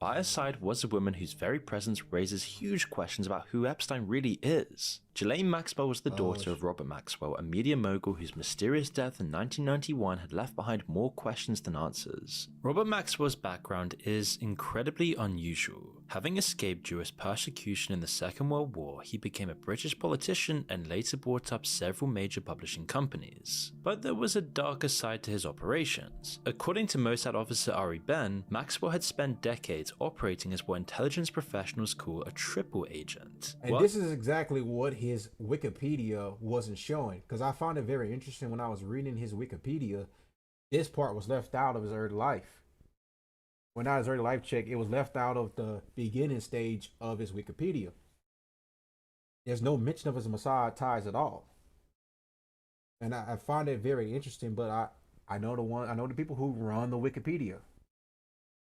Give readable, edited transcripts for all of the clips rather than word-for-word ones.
By her side was a woman whose very presence raises huge questions about who Epstein really is. Ghislaine Maxwell was the daughter of Robert Maxwell, a media mogul whose mysterious death in 1991 had left behind more questions than answers. Robert Maxwell's background is incredibly unusual. Having escaped Jewish persecution in the Second World War, he became a British politician and later brought up several major publishing companies. But there was a darker side to his operations. According to Mossad officer Ari Ben, Maxwell had spent decades operating as what intelligence professionals call a triple agent. And this is exactly what his Wikipedia wasn't showing, because I found it very interesting when I was reading his Wikipedia. This part was left out of his early life. Well, not his early life check, it was left out of the beginning stage of his Wikipedia. There's no mention of his Mossad ties at all. And I find it very interesting, but I know the people who run the Wikipedia.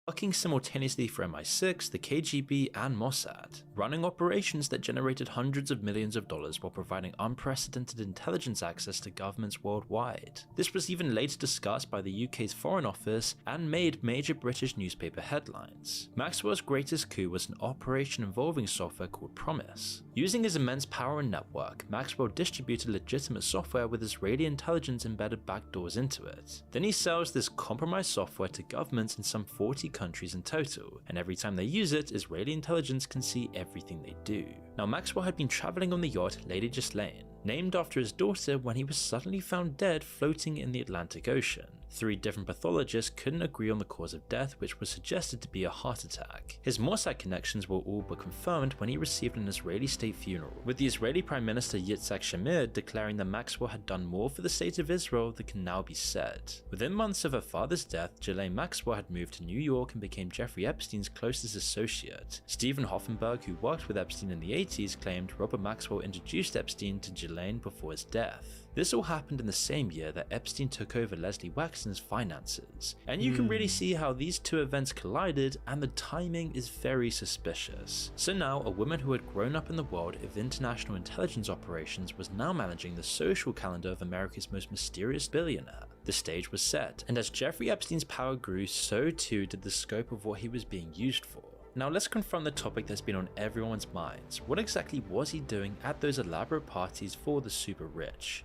Working simultaneously for MI6, the KGB, and Mossad, running operations that generated hundreds of millions of dollars while providing unprecedented intelligence access to governments worldwide. This was even later discussed by the UK's Foreign Office and made major British newspaper headlines. Maxwell's greatest coup was an operation involving software called Promise. Using his immense power and network, Maxwell distributed legitimate software with Israeli intelligence embedded backdoors into it. Then he sells this compromised software to governments in some 40 countries in total, and every time they use it, Israeli intelligence can see everything they do. Now, Maxwell had been traveling on the yacht Lady Ghislaine, named after his daughter, when he was suddenly found dead floating in the Atlantic Ocean. 3 different pathologists couldn't agree on the cause of death, which was suggested to be a heart attack. His Mossad connections were all but confirmed when he received an Israeli state funeral, with the Israeli Prime Minister Yitzhak Shamir declaring that Maxwell had done more for the state of Israel than can now be said. Within months of her father's death, Ghislaine Maxwell had moved to New York and became Jeffrey Epstein's closest associate. Stephen Hoffenberg, who worked with Epstein in the 80s, claimed Robert Maxwell introduced Epstein to Ghislaine before his death. This all happened in the same year that Epstein took over Leslie Waxman's finances, and you can really see how these two events collided, and the timing is very suspicious. So now, a woman who had grown up in the world of international intelligence operations was now managing the social calendar of America's most mysterious billionaire. The stage was set, and as Jeffrey Epstein's power grew, so too did the scope of what he was being used for. Now let's confront the topic that's been on everyone's minds. What exactly was he doing at those elaborate parties for the super rich?